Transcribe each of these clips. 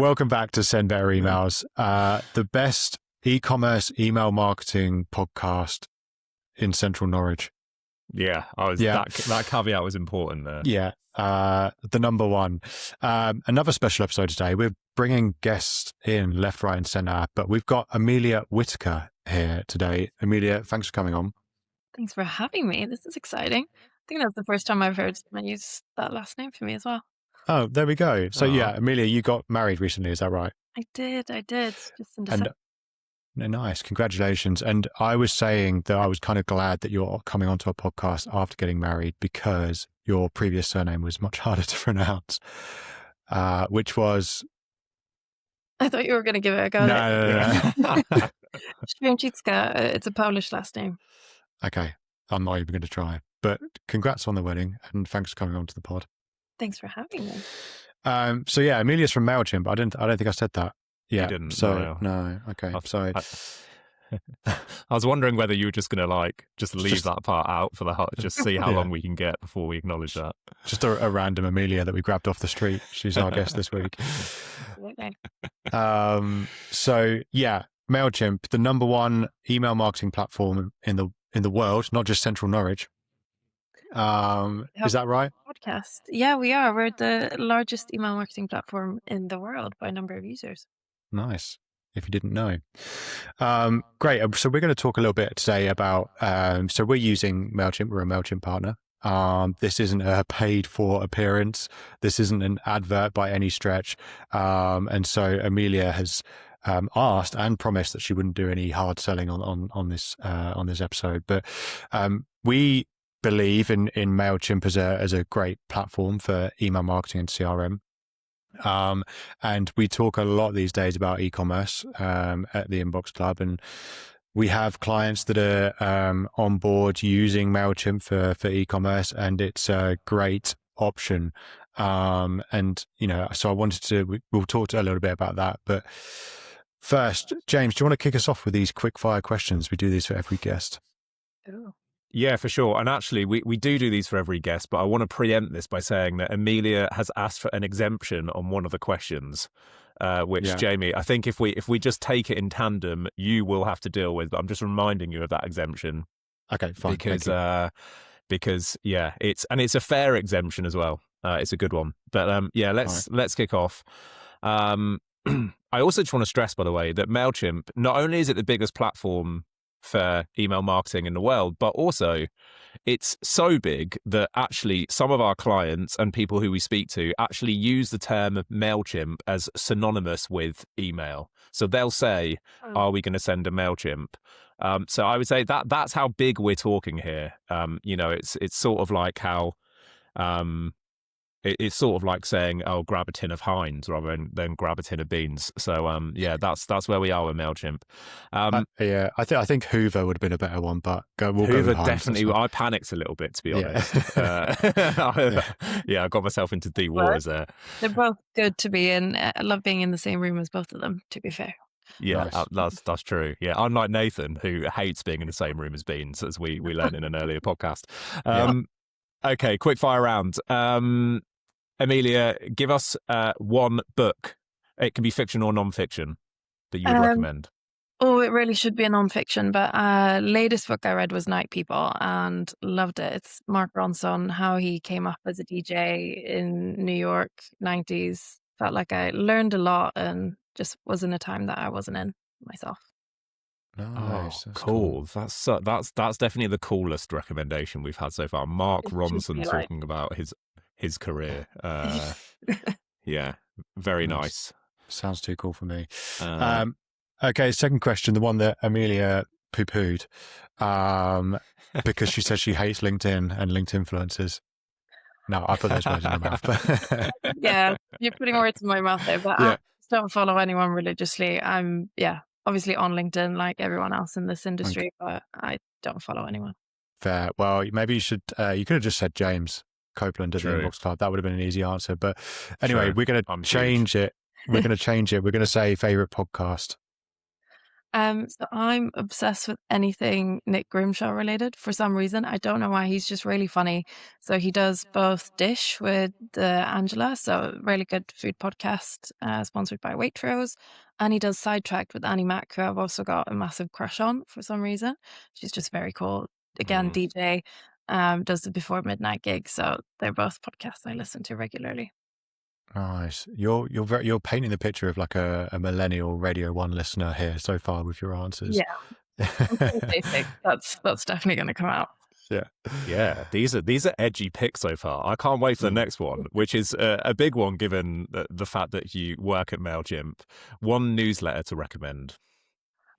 Welcome back to Send Better Emails, the best e-commerce email marketing podcast in central Norwich. Yeah, that caveat was important there. Yeah, the number one. Another special episode today. We're bringing guests in left, right, and centre, but we've got Emilia Whitaker here today. Emilia, thanks for coming on. Thanks for having me. This is exciting. I think that's the first time I've heard someone use that last name for me as well. Oh, there we go. So yeah, Emilia, you got married recently, is that right? I did. Just in December. Nice. Congratulations. And I was saying that I was kind of glad that you're coming onto a podcast after getting married because your previous surname was much harder to pronounce, which was... I thought you were going to give it a go. No. Święcicka, it's a Polish last name. Okay. I'm not even going to try. But congrats on the wedding and thanks for coming on to the pod. Thanks for having me. So yeah, Emilia's from Mailchimp. I don't think I said that. Yeah. You didn't. So no. Okay. Sorry. I was wondering whether you were just going to just leave that part out for just see how long we can get before we acknowledge that. Just a random Emilia that we grabbed off the street. She's our guest this week. So yeah, Mailchimp, the number one email marketing platform in the world, not just central Norwich. Is that right? Podcast. Yeah, we are. We're the largest email marketing platform in the world by number of users. Nice. If you didn't know. Great. So we're going to talk a little bit today about, so we're using Mailchimp. We're a Mailchimp partner. This isn't a paid for appearance. This isn't an advert by any stretch. And so Emilia has asked and promised that she wouldn't do any hard selling on this episode. But we believe in Mailchimp as a great platform for email marketing and CRM. And we talk a lot these days about e-commerce at the Inbox Club, and we have clients that are on board using Mailchimp for e-commerce, and it's a great option. And so I wanted we'll talk a little bit about that. But first, James, do you want to kick us off with these quick fire questions? We do these for every guest. Oh. Yeah, for sure. And actually, we do these for every guest, but I want to preempt this by saying that Emilia has asked for an exemption on one of the questions, which, Jamie, I think if we just take it in tandem, you will have to deal with. But I'm just reminding you of that exemption. Okay, fine. Because it's a fair exemption as well. It's a good one. But let's kick off. I also just want to stress, by the way, that Mailchimp, not only is it the biggest platform for email marketing in the world, but also it's so big that actually some of our clients and people who we speak to actually use the term Mailchimp as synonymous with email. So they'll say, are we going to send a Mailchimp? So I would say that's how big we're talking here. It's sort of like how it's sort of like saying, "Oh, grab a tin of Heinz" rather than grab a tin of beans. So, that's where we are with Mailchimp. I think Hoover would have been a better one, but we'll Hoover go with Heinz, definitely. I panicked a little bit, to be honest. I got myself into deep waters there. They're both good to be in. I love being in the same room as both of them, to be fair. Yeah, nice. that's true. Yeah, unlike Nathan, who hates being in the same room as Beans, as we learned in an earlier podcast. Okay, quick fire round. Emilia, give us one book. It can be fiction or non-fiction that you would recommend. Oh, it really should be a non-fiction, but latest book I read was Night People and loved it. It's Mark Ronson, how he came up as a DJ in New York, 90s. Felt like I learned a lot and just was in a time that I wasn't in myself. Nice. Oh, cool. That's definitely the coolest recommendation we've had so far. Mark Ronson talking about his career. Yeah, very nice. Sounds too cool for me. Okay, second question, the one that Emilia poo-pooed, because she said she hates LinkedIn and LinkedIn influencers. No, I put those words in her mouth. Yeah, you're putting words in my mouth there, but I just don't follow anyone religiously. I'm, obviously on LinkedIn like everyone else in this industry, but I don't follow anyone. Fair. Well, maybe you should, you could have just said James Copeland at the Inbox Club. That would have been an easy answer. But anyway, we're going to change it. We're going to change it. We're going to say favorite podcast. So I'm obsessed with anything Nick Grimshaw related for some reason. I don't know why. He's just really funny. So he does both Dish with Angela, so really good food podcast sponsored by Waitrose, and he does Sidetracked with Annie Mac, who I've also got a massive crush on for some reason. She's just very cool. Again, DJ, does the Before Midnight gig. So they're both podcasts I listen to regularly. Nice. You're painting the picture of like a millennial Radio 1 listener here so far with your answers. Yeah, I'm pretty basic. That's definitely going to come out. Yeah, these are edgy picks so far. I can't wait for the next one, which is a big one given the fact that you work at Mailchimp. One newsletter to recommend.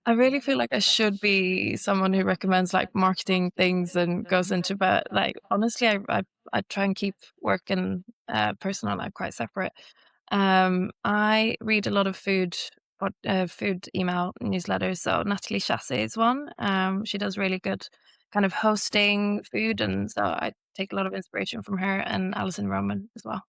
I really feel like I should be someone who recommends like marketing things and goes into, but like honestly, I try and keep work and personal life quite separate. I read a lot of food email newsletters. So Natalie Chassé is one. She does really good kind of hosting food, and so I take a lot of inspiration from her, and Alison Roman as well.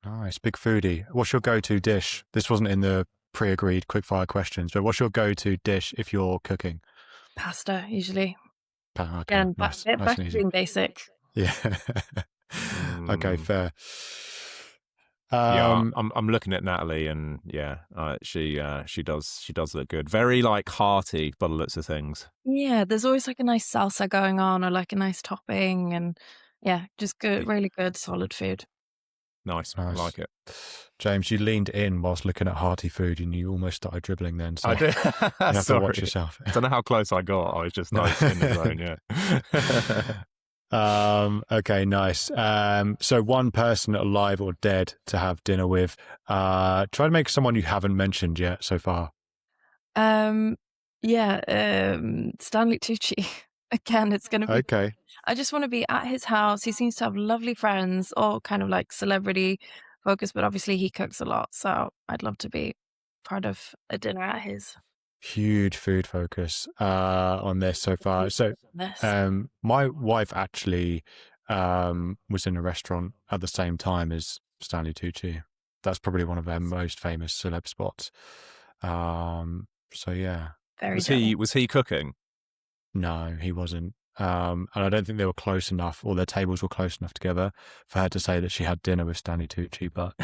Nice. Big foodie. What's your go-to dish? This wasn't in the pre-agreed quickfire questions, but what's your go-to dish if you're cooking? Pasta, usually. Okay, And nice back and to easy. being basic. Yeah. Okay, fair. Yeah, I'm looking at Natalie, and yeah, she does look good. Very like hearty by the looks of things. Yeah, there's always like a nice salsa going on, or like a nice topping, and yeah, just good, really good, solid food. Nice. I like it. James, you leaned in whilst looking at hearty food, and you almost started dribbling then. So I did. you have to watch yourself. I don't know how close I got. I was just nice in the zone. Yeah. Okay, nice. So one person alive or dead to have dinner with. Try to make someone you haven't mentioned yet so far. Stanley Tucci. Again, it's going to be okay. I just want to be at his house. He seems to have lovely friends, all kind of like celebrity focused, but obviously he cooks a lot. So I'd love to be part of a dinner at his. Huge food focus on this so far. So my wife actually was in a restaurant at the same time as Stanley Tucci. That's probably one of their most famous celeb spots. So yeah. Was he cooking? No, he wasn't. And I don't think they were close enough, or their tables were close enough together for her to say that she had dinner with Stanley Tucci, but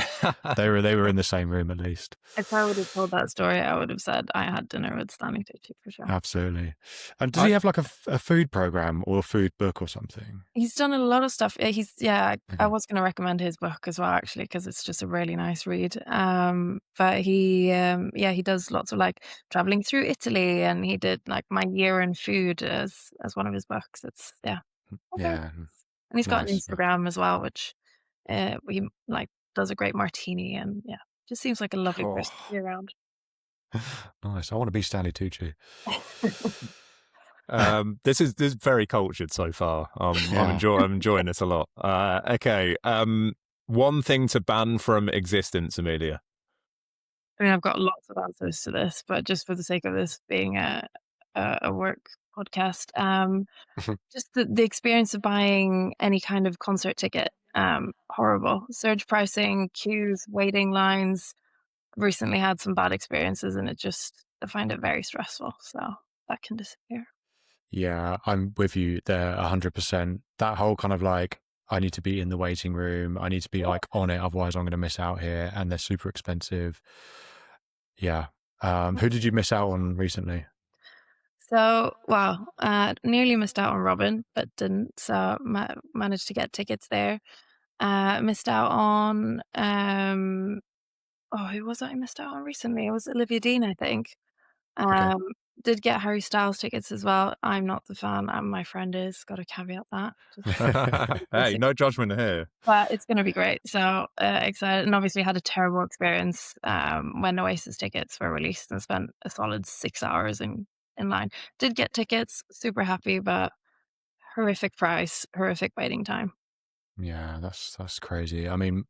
they were in the same room at least. If I would have told that story, I would have said I had dinner with Stanley Tucci for sure. Absolutely. And does he have like a food program or a food book or something? He's done a lot of stuff. I was going to recommend his book as well, actually, because it's just a really nice read. But he does lots of like traveling through Italy, and he did like My Year in Food as one of his books. It's yeah. And he's got an Instagram as well, which he like does a great martini, and yeah, just seems like a lovely person to be around. Nice. I want to be Stanley Tucci. This is very cultured so far. I'm enjoying this a lot. Okay. One thing to ban from existence, Emilia. I mean, I've got lots of answers to this, but just for the sake of this being a work podcast, just the experience of buying any kind of concert ticket, horrible. Surge pricing, queues, waiting lines. Recently had some bad experiences, and I find it very stressful. So that can disappear. Yeah, I'm with you there 100%. That whole kind of like, I need to be in the waiting room. I need to be like on it. Otherwise I'm going to miss out here. And they're super expensive. Yeah. Who did you miss out on recently? So, nearly missed out on Robin, but didn't. So managed to get tickets there. Missed out on, who was it I missed out on recently? It was Olivia Dean, I think. Okay. Did get Harry Styles tickets as well. I'm not the fan, and my friend is. Got to caveat that. Hey, no judgment here. But it's going to be great. So excited, and obviously had a terrible experience when Oasis tickets were released, and spent a solid 6 hours in line. Did get tickets, super happy, but horrific price, horrific waiting time. Yeah, that's crazy. I mean,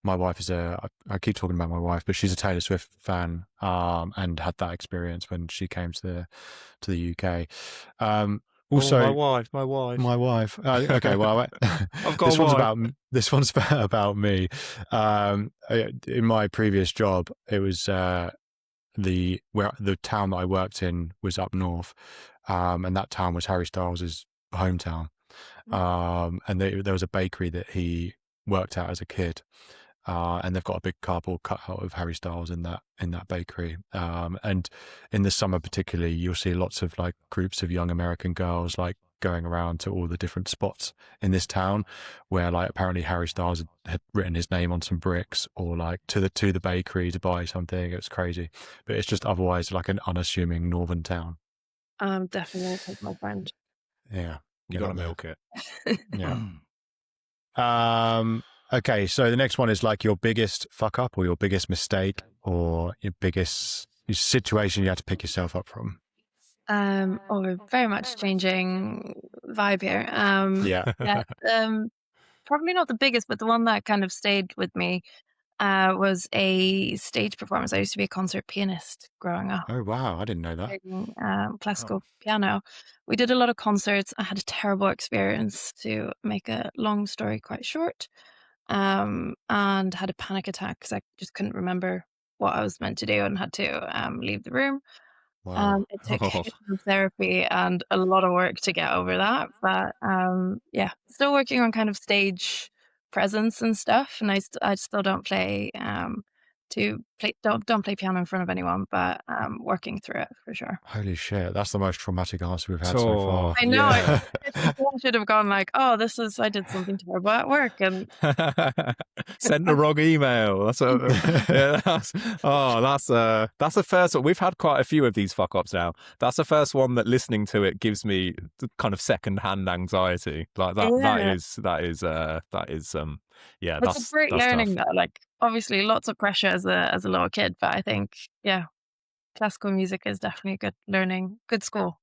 my wife is I keep talking about my wife, but she's a Taylor Swift fan, and had that experience when she came to the UK. Also, my wife. Okay, well, I've got this one's about me. In my previous job, it was the town that I worked in was up north, and that town was Harry Styles' hometown. And there was a bakery that he worked at as a kid, and they've got a big cardboard cutout of Harry Styles in that bakery. And in the summer particularly, you'll see lots of like groups of young American girls like going around to all the different spots in this town where like apparently Harry Styles had written his name on some bricks, or like to the bakery to buy something. It's crazy, but it's just otherwise like an unassuming northern town. Definitely take my friend. Yeah, You got to milk it. Yeah. Okay, so the next one is like your biggest fuck up or your biggest mistake or your biggest situation you had to pick yourself up from. We're very much changing vibe here. Yeah. Probably not the biggest, but the one that kind of stayed with me was a stage performance. I used to be a concert pianist growing up. Oh wow, I didn't know that. Playing, classical piano. We did a lot of concerts. I had a terrible experience, to make a long story quite short, and had a panic attack because I just couldn't remember what I was meant to do and had to leave the room. Wow. It took therapy and a lot of work to get over that, but yeah, still working on kind of stage presence and stuff. And I still don't play don't play piano in front of anyone, but working through it for sure. Holy shit, that's the most traumatic answer we've had so far. I know. Yeah. I should have gone like, oh, I did something terrible at work, and sent the wrong email. That's the first one. We've had quite a few of these fuck ups now. That's the first one that listening to it gives me kind of second hand anxiety. Like that. Yeah. That is yeah. It's a great learning though. Like obviously lots of pressure as a little kid, but I think classical music is definitely a good learning, good school.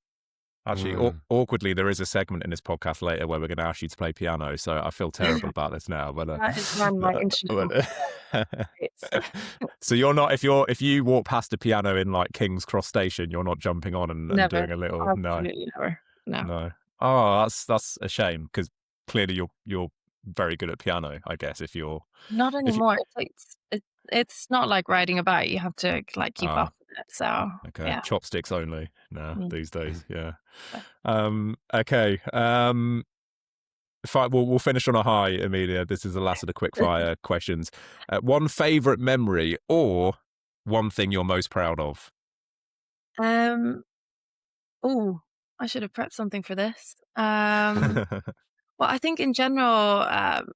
Actually, awkwardly, there is a segment in this podcast later where we're going to ask you to play piano. So I feel terrible about this now. But that is one of my instrument. So you're not, if you walk past a piano in like King's Cross Station, you're not jumping on and doing a little. Absolutely never. No. Oh, that's a shame, because clearly you're very good at piano, I guess. If you're not anymore, it's not like riding a bike. You have to like keep up with it. So okay, yeah. Chopsticks only now these days. Yeah. Okay. We'll finish on a high, Emilia. This is the last of the quick fire questions. One favorite memory or one thing you're most proud of? I should have prepped something for this. Well, I think in general,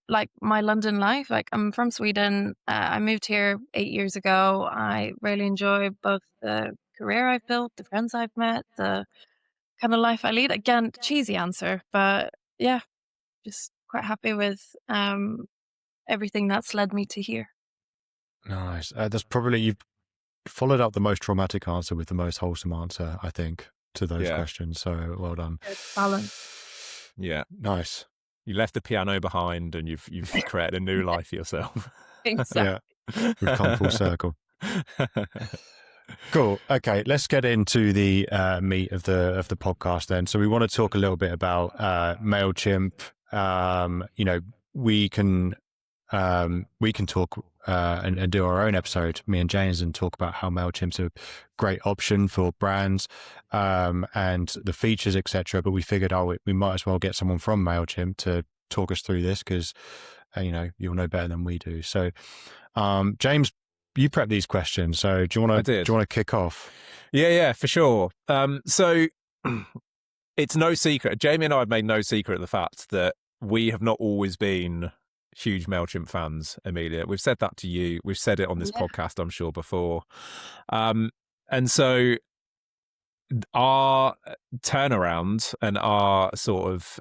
like my London life, like I'm from Sweden. I moved here 8 years ago. I really enjoy both the career I've built, the friends I've met, the kind of life I lead. Again, cheesy answer, but yeah, just quite happy with everything that's led me to here. Nice. That's probably, you've followed up the most traumatic answer with the most wholesome answer, I think, to those questions. So well done. Good balance. Yeah. Nice. You left the piano behind and you've created a new life for yourself. Exactly. Yeah. We've come full circle. Cool. Okay, let's get into the meat of the podcast then. So we want to talk a little bit about Mailchimp. We can talk and do our own episode, me and James, and talk about how Mailchimp's a great option for brands and the features, etc. But we figured, we might as well get someone from Mailchimp to talk us through this, because you'll know better than we do. So, James, you prepped these questions, so do you want to kick off? Yeah, for sure. So it's no secret. Jamie and I have made no secret of the fact that we have not always been huge Mailchimp fans, Emilia. We've said that to you. We've said it on this podcast, I'm sure, before. And so our turnaround and our sort of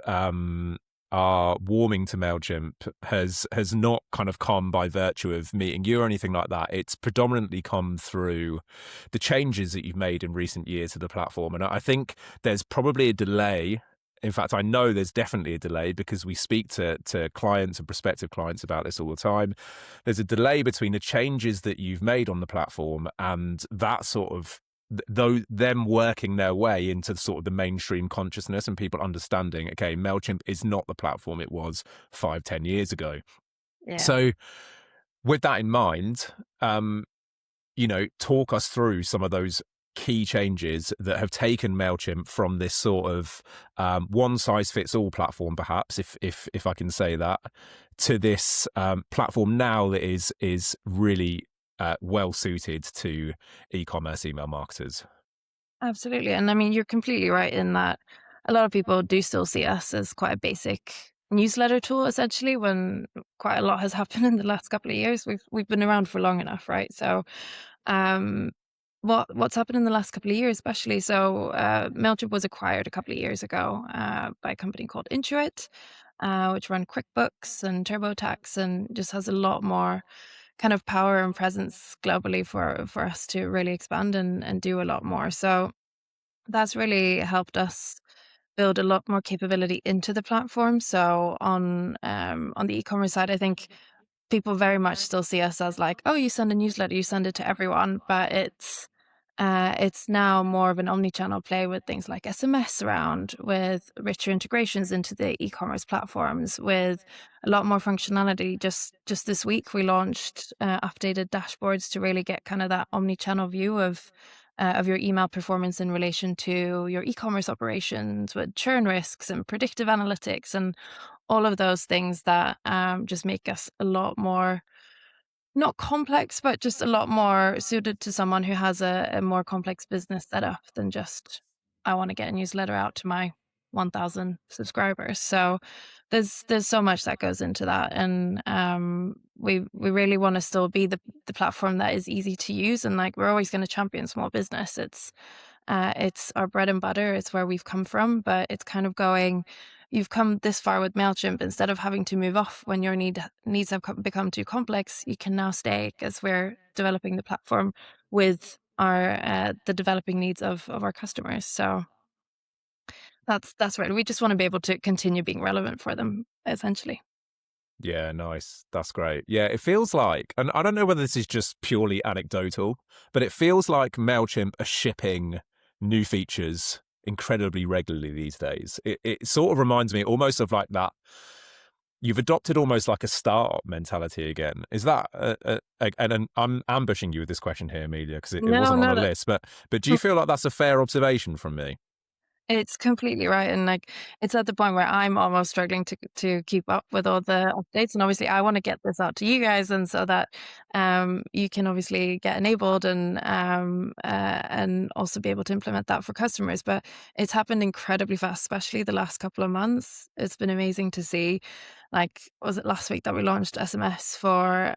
our warming to Mailchimp has not kind of come by virtue of meeting you or anything like that. It's predominantly come through the changes that you've made in recent years to the platform. And I think there's probably a delay. In fact, I know there's definitely a delay, because we speak to clients and prospective clients about this all the time. There's a delay between the changes that you've made on the platform and that sort of them working their way into sort of the mainstream consciousness and people understanding, okay, Mailchimp is not the platform it was 5-10 years ago. Yeah. So with that in mind, talk us through some of those key changes that have taken Mailchimp from this sort of one size fits all platform, perhaps, if I can say that, to this platform now that is really well suited to e-commerce email marketers. Absolutely. And I mean, you're completely right in that a lot of people do still see us as quite a basic newsletter tool, essentially, when quite a lot has happened in the last couple of years. We've been around for long enough, right? So um what's happened in the last couple of years, especially. So Mailchimp was acquired a couple of years ago by a company called Intuit, which run QuickBooks and TurboTax, and just has a lot more kind of power and presence globally for us to really expand and do a lot more. So that's really helped us build a lot more capability into the platform. So on the e-commerce side, I think people very much still see us as like, oh, you send a newsletter, you send it to everyone, but it's now more of an omni-channel play with things like SMS around, with richer integrations into the e-commerce platforms, with a lot more functionality. Just this week, we launched updated dashboards to really get kind of that omni-channel view of your email performance in relation to your e-commerce operations, with churn risks and predictive analytics and all of those things that just make us a lot more, not complex, but just a lot more suited to someone who has a more complex business setup than just, I want to get a newsletter out to my 1,000 subscribers. So there's so much that goes into that, and we really want to still be the platform that is easy to use, and like we're always going to champion small business. It's our bread and butter. It's where we've come from, but it's kind of going, you've come this far with Mailchimp. Instead of having to move off when your needs have become too complex, you can now stay, because we're developing the platform with our the developing needs of our customers. So that's right. We just want to be able to continue being relevant for them, essentially. Yeah, nice. That's great. Yeah, it feels like, and I don't know whether this is just purely anecdotal, but it feels like Mailchimp are shipping new features incredibly regularly these days. It sort of reminds me almost of like that. You've adopted almost like a startup mentality again. Is that? And I'm ambushing you with this question here, Emilia, because it No, wasn't on no, the list. But do you feel like that's a fair observation from me? it's completely right, and like it's at the point where I'm almost struggling to keep up with all the updates, and obviously I want to get this out to you guys, and so that you can obviously get enabled and also be able to implement that for customers. But it's happened incredibly fast, especially the last couple of months. It's been amazing to see. Like, was it last week that we launched SMS for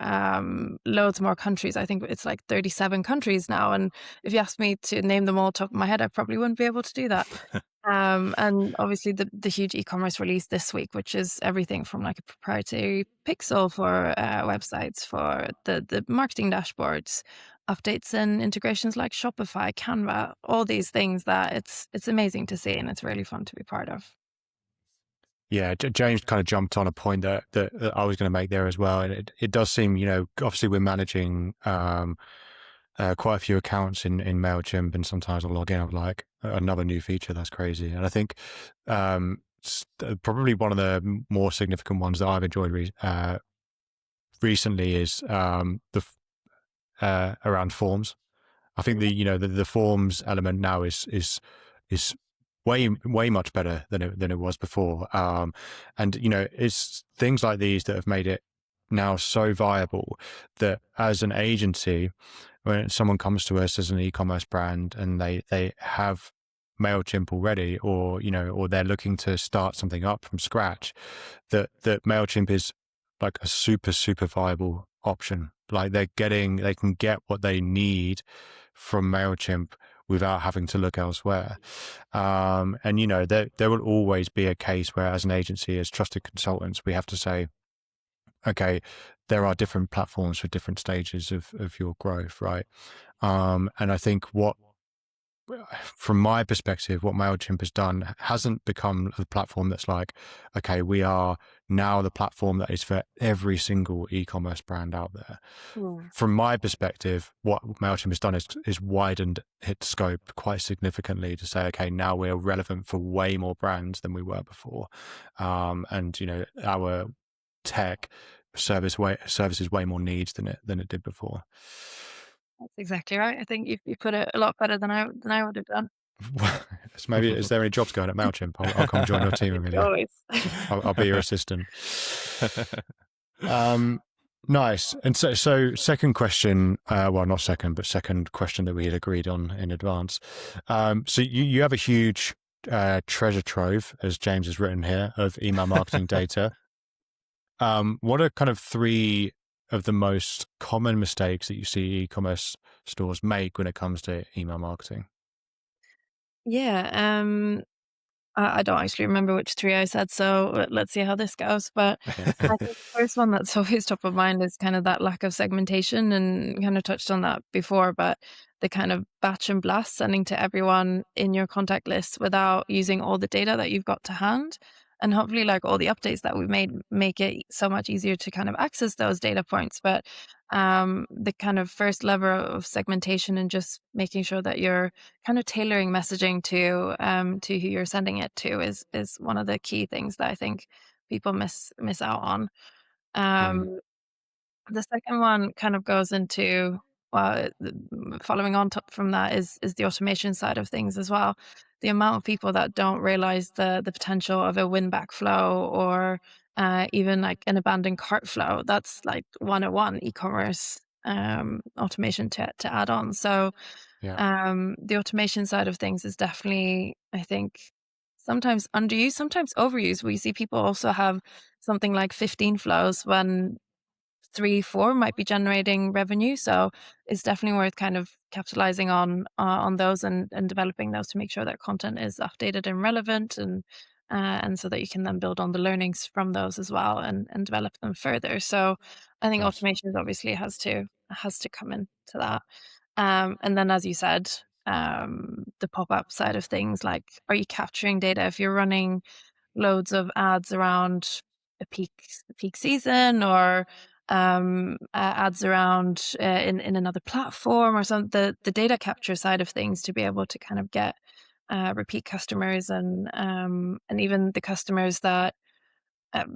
loads more countries? I think it's like 37 countries now. And if you asked me to name them all top of my head, I probably wouldn't be able to do that. And obviously the huge e-commerce release this week, which is everything from like a proprietary pixel for websites, for the marketing dashboards, updates and integrations like Shopify, Canva, all these things that it's amazing to see, and it's really fun to be part of. Yeah, James kind of jumped on a point that I was going to make there as well. And it does seem, obviously we're managing quite a few accounts in Mailchimp, and sometimes I'll log in, I'm like, another new feature, that's crazy. And I think probably one of the more significant ones that I've enjoyed recently is around forms. I think the forms element now is way much better than it was before. And it's things like these that have made it now so viable that as an agency, when someone comes to us as an e-commerce brand and they have Mailchimp already, or they're looking to start something up from scratch, that Mailchimp is like a super viable option. Like they can get what they need from Mailchimp without having to look elsewhere. And there will always be a case where, as an agency, as trusted consultants, we have to say, okay, there are different platforms for different stages of your growth, right? And I think from my perspective, what Mailchimp has done hasn't become the platform that's like, okay, we are now the platform that is for every single e-commerce brand out there. Yeah. From my perspective, what Mailchimp has done is widened its scope quite significantly to say, okay, now we're relevant for way more brands than we were before. And our tech services way more needs than it did before. That's exactly right. I think you put it a lot better than I would have done. So maybe, is there any jobs going at Mailchimp? I'll come join your team, Emilia. Always. I'll be your assistant. Nice. And so second question, well, not second, but second question that we had agreed on in advance. So you have a huge treasure trove, as James has written here, of email marketing data. What are kind of 3 of the most common mistakes that you see e-commerce stores make when it comes to email marketing? Yeah. I don't actually remember which 3 I said, so let's see how this goes. But I think the first one that's always top of mind is kind of that lack of segmentation, and kind of touched on that before, but the kind of batch and blast, sending to everyone in your contact list without using all the data that you've got to hand. And hopefully, like, all the updates that we've made make it so much easier to kind of access those data points. But the kind of first level of segmentation, and just making sure that you're kind of tailoring messaging to who you're sending it to, is one of the key things that I think people miss out on. Um, the second one kind of goes into, following on from that, is the automation side of things as well. The amount of people that don't realize the potential of a win back flow, or even like an abandoned cart flow. That's like 101 e-commerce automation to add on. So Yeah. the automation side of things is definitely, I think, sometimes underused, sometimes overused. We see people also have something like 15 flows when 3, 4 might be generating revenue. So it's definitely worth kind of capitalizing on those, and developing those to make sure that content is updated and relevant, and so that you can then build on the learnings from those as well, and develop them further. So I think Nice. automation obviously has to come into that. And then, as you said, the pop-up side of things, like, are you capturing data? If you're running loads of ads around a peak season, or ads around in another platform or something, the data capture side of things, to be able to kind of get repeat customers, and even the customers that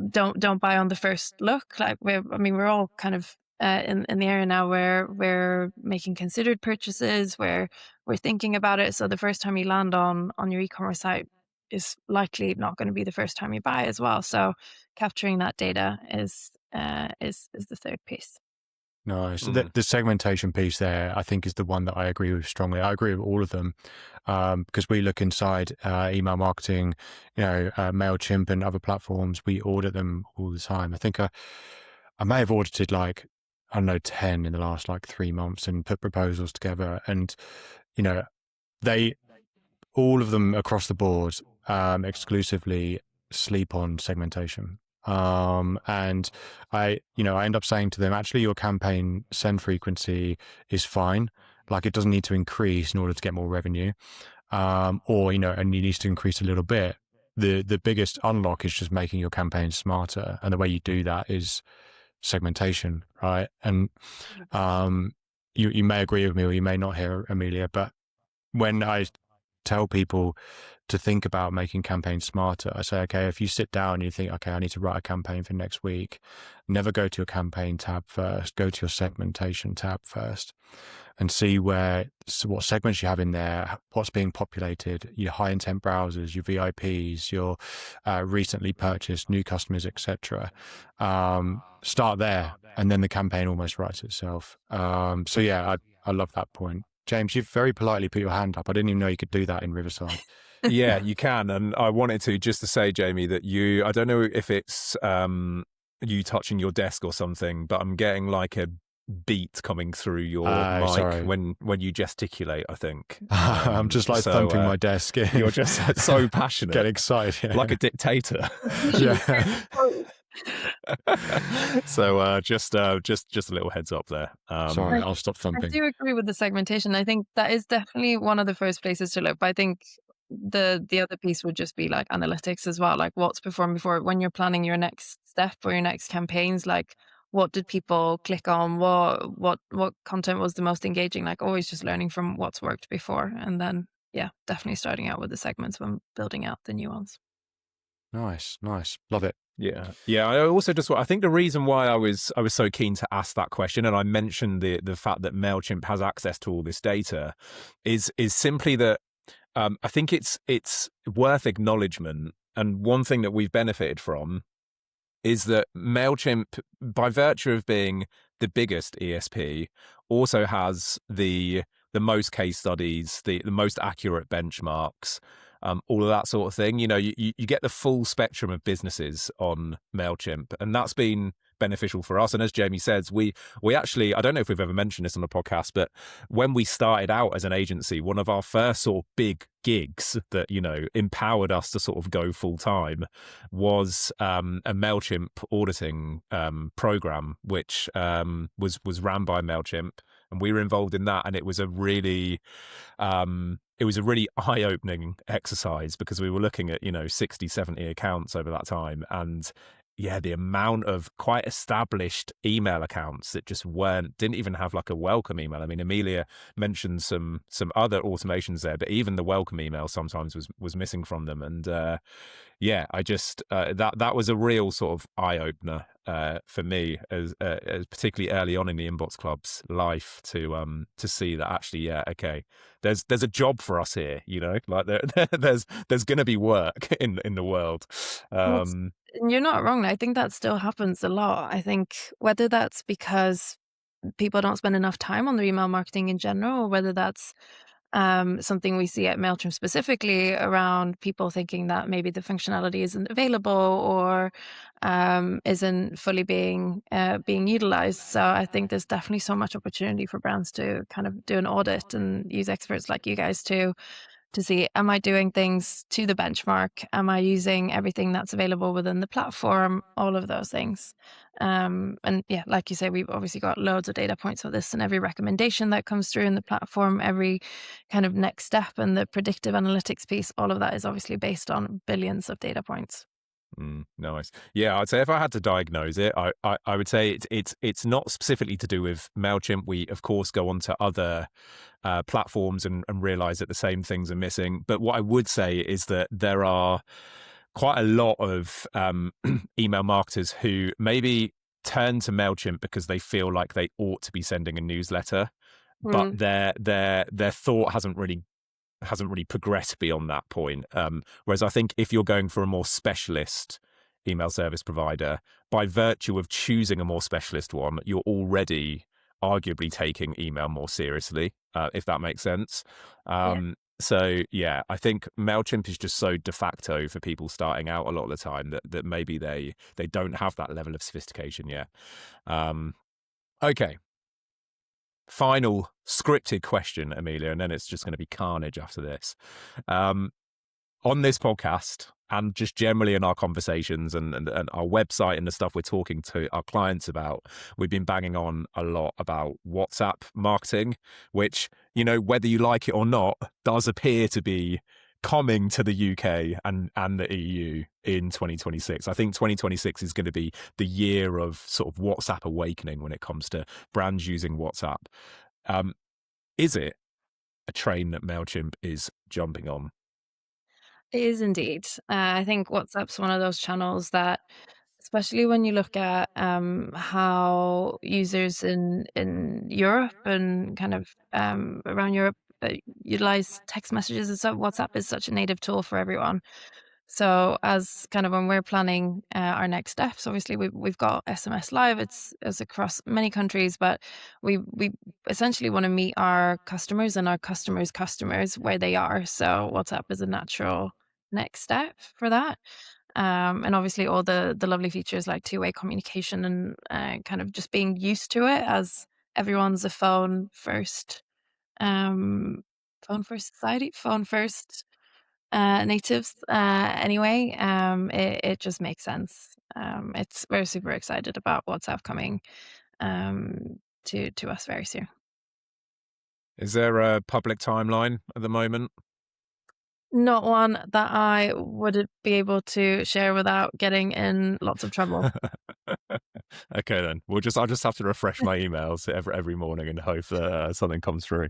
don't buy on the first look. Like, we're all kind of in the area now where we're making considered purchases, where we're thinking about it. So the first time you land on your e-commerce site is likely not going to be the first time you buy as well. So capturing that data is the third piece. Nice. The segmentation piece there, I think, is the one that I agree with strongly. I agree with all of them, because we look inside email marketing, Mailchimp and other platforms. We audit them all the time. I think I may have audited, like, I don't know, 10 in the last like 3 months, and put proposals together. And they, all of them across the board, exclusively sleep on segmentation. And I end up saying to them, actually, your campaign send frequency is fine. Like, it doesn't need to increase in order to get more revenue. And it needs to increase a little bit. The biggest unlock is just making your campaign smarter. And the way you do that is segmentation, right? And you may agree with me, or you may not hear, Emilia, but when I tell people to think about making campaigns smarter, I say, okay, if you sit down and you think, okay, I need to write a campaign for next week, never go to your campaign tab first, go to your segmentation tab first, and see what segments you have in there, what's being populated, your high intent browsers, your VIPs, your recently purchased new customers, etc. Start there, and then the campaign almost writes itself. So yeah, I love that point. James, you've very politely put your hand up. I didn't even know you could do that in Riverside. Yeah, you can. And I wanted to just to say, Jamie, that I don't know if it's you touching your desk or something, but I'm getting like a beat coming through your mic sorry. when you gesticulate, I think. I'm just like thumping my desk. You're just so passionate. Get excited. Yeah. Like a dictator. Yeah. So just a little heads up there. Sorry, I'll stop thumping. I do agree with the segmentation. I think that is definitely one of the first places to look. But I think the other piece would just be like analytics as well. Like, what's performed before, when you're planning your next step or your next campaigns. Like, what did people click on? What content was the most engaging? Like, always just learning from what's worked before, and then definitely starting out with the segments when building out the new ones. Nice, love it. Yeah. I also I think the reason why I was so keen to ask that question, and I mentioned the fact that Mailchimp has access to all this data, is simply that I think it's worth acknowledgement. And one thing that we've benefited from is that Mailchimp, by virtue of being the biggest ESP, also has the most case studies, the most accurate benchmarks, all of that sort of thing. You know, you get the full spectrum of businesses on Mailchimp, and that's been beneficial for us. And as Jamie says, we actually, I don't know if we've ever mentioned this on the podcast, but when we started out as an agency, one of our first sort of big gigs that, you know, empowered us to sort of go full time was a Mailchimp auditing program, which was ran by Mailchimp, and we were involved in that. And it was a really eye-opening exercise, because we were looking at, you know, 60, 70 accounts over that time. And yeah, the amount of quite established email accounts that just didn't even have like a welcome email. I mean, Emilia mentioned some other automations there, but even the welcome email sometimes was missing from them. And yeah, I just that was a real sort of eye opener for me, as particularly early on in the Inbox Club's life, to see that actually, yeah, okay, there's a job for us here, you know, like there's going to be work in the world. And you're not wrong. I think that still happens a lot. I think whether that's because people don't spend enough time on their email marketing in general, or whether that's something we see at Mailchimp specifically around people thinking that maybe the functionality isn't available, or isn't fully being utilized. So I think there's definitely so much opportunity for brands to kind of do an audit and use experts like you guys to see, am I doing things to the benchmark? Am I using everything that's available within the platform? All of those things. And yeah, like you say, we've obviously got loads of data points for this, and every recommendation that comes through in the platform, every kind of next step, and the predictive analytics piece, all of that is obviously based on billions of data points. Nice. Yeah, I'd say if I had to diagnose it, I would say it's not specifically to do with Mailchimp. We of course go on to other platforms and realize that the same things are missing. But what I would say is that there are quite a lot of email marketers who maybe turn to Mailchimp because they feel like they ought to be sending a newsletter, but their thought hasn't really progressed beyond that point. Whereas I think if you're going for a more specialist email service provider, by virtue of choosing a more specialist one, you're already arguably taking email more seriously, if that makes sense. So yeah, I think Mailchimp is just so de facto for people starting out a lot of the time that maybe they don't have that level of sophistication yet. Okay. Final scripted question, Emilia, and then it's just going to be carnage after this. On this podcast, and just generally in our conversations and our website and the stuff we're talking to our clients about, we've been banging on a lot about WhatsApp marketing, which, you know, whether you like it or not, does appear to be coming to the UK and the EU in 2026. I think 2026 is going to be the year of sort of WhatsApp awakening when it comes to brands using WhatsApp. Is it a train that Mailchimp is jumping on? It is indeed. I think WhatsApp's one of those channels that, especially when you look at how users in Europe and kind of around Europe utilize text messages and stuff, WhatsApp is such a native tool for everyone. So as kind of when we're planning our next steps, obviously we've got SMS Live. It's across many countries, but we essentially want to meet our customers and our customers' customers where they are. So WhatsApp is a natural next step for that. And obviously all the lovely features like two-way communication and kind of just being used to it, as everyone's a phone first society, phone first natives anyway. It just makes sense. We're super excited about WhatsApp coming to us very soon. Is there a public timeline at the moment? Not one that I would be able to share without getting in lots of trouble. Okay, then I'll just have to refresh my emails every morning and hope that something comes through.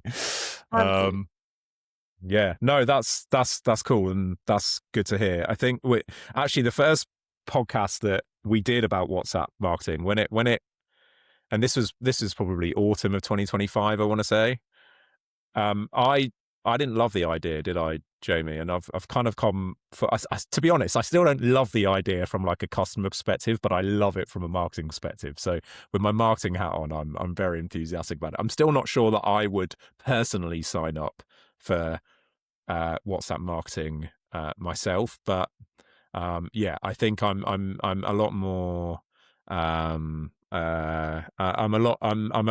Yeah, no, that's cool, and that's good to hear. I think actually the first podcast that we did about WhatsApp marketing and this is probably autumn of 2025, I want to say. I didn't love the idea, did I, Jamie? And I've kind of come for, to be honest, I still don't love the idea from like a customer perspective, but I love it from a marketing perspective. So with my marketing hat on, I'm very enthusiastic about it. I'm still not sure that I would personally sign up for WhatsApp marketing myself, but yeah, I think I'm a lot more. I'm a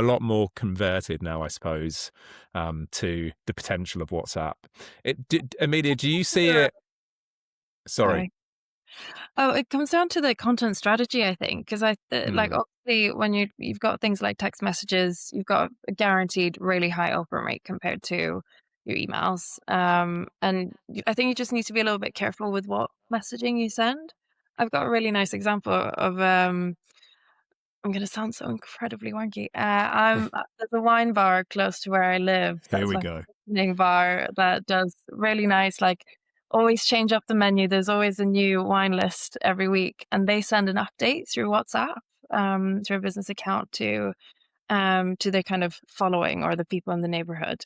lot more converted now, I suppose, to the potential of WhatsApp. Emilia, do you see it? Sorry. Oh, it comes down to the content strategy, I think, because like obviously when you've got things like text messages, you've got a guaranteed really high open rate compared to your emails, and I think you just need to be a little bit careful with what messaging you send. I've got a really nice example of I'm going to sound so incredibly wanky. There's a wine bar close to where I live. Here we Like go. a bar that does really nice, like always change up the menu. There's always a new wine list every week, and they send an update through WhatsApp, through a business account to their kind of following or the people in the neighborhood.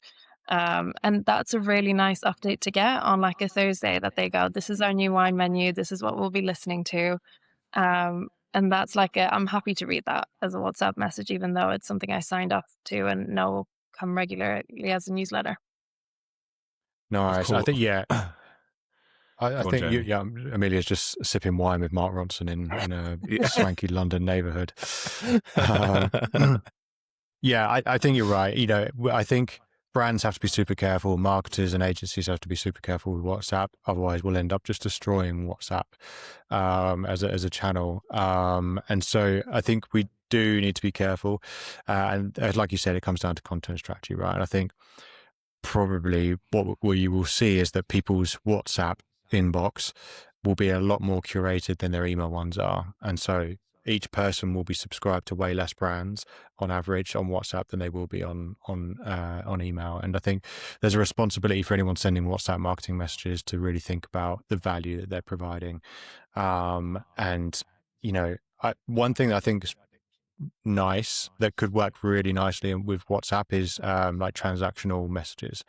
And that's a really nice update to get on like a Thursday that they go, this is our new wine menu. This is what we'll be listening to. And that's like I'm happy to read that as a WhatsApp message, even though it's something I signed up to and know will come regularly as a newsletter. Nice. I think, yeah. I think Jamie. Emilia's just sipping wine with Mark Ronson in a swanky London neighborhood. Yeah, I think you're right. You know, I think brands have to be super careful. Marketers and agencies have to be super careful with WhatsApp. Otherwise, we'll end up just destroying WhatsApp as a channel. And so I think we do need to be careful. And like you said, it comes down to content strategy, right? And I think probably what you will see is that people's WhatsApp inbox will be a lot more curated than their email ones are. And so each person will be subscribed to way less brands on average on WhatsApp than they will be on email. And I think there's a responsibility for anyone sending WhatsApp marketing messages to really think about the value that they're providing. And you know, one thing that I think is nice that could work really nicely with WhatsApp is like transactional messages.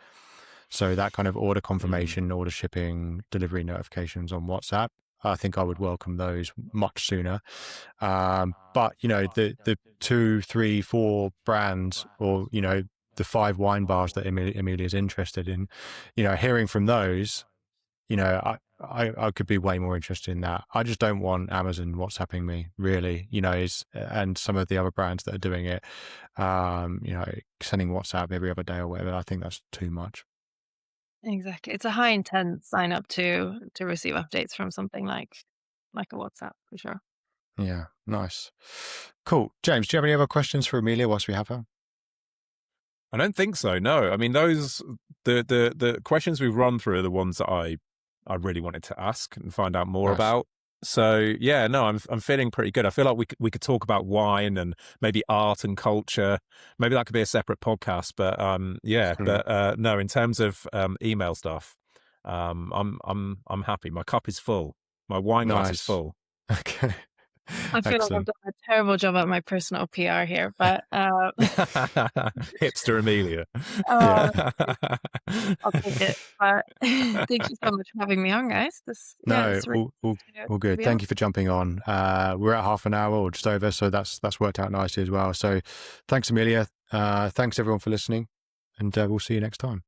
So that kind of order confirmation, order shipping, delivery notifications on WhatsApp, I think I would welcome those much sooner. But you know, the 2, 3, 4 brands, or you know, the 5 wine bars that Emilia is interested in, you know, hearing from those, you know, I could be way more interested in that. I just don't want Amazon WhatsApping me, really, you know, and some of the other brands that are doing it, you know, sending WhatsApp every other day or whatever. I think that's too much. Exactly. It's a high intent sign up to receive updates from something like a WhatsApp for sure. Yeah, nice. Cool. James, do you have any other questions for Emilia whilst we have her? I don't think so. No, I mean the questions we've run through are the ones that I really wanted to ask and find out more about. So yeah, no, I'm feeling pretty good. I feel like we could talk about wine and maybe art and culture. Maybe that could be a separate podcast. But yeah, but no, in terms of email stuff, I'm happy. My cup is full. My wine glass is full. Okay. I feel like I've done a terrible job at my personal PR here, but hipster Emilia. I'll take it. But thank you so much for having me on, guys. All good. Thank you for jumping on. We're at half an hour or just over, so that's worked out nicely as well. So thanks, Emilia. Thanks everyone for listening, and we'll see you next time.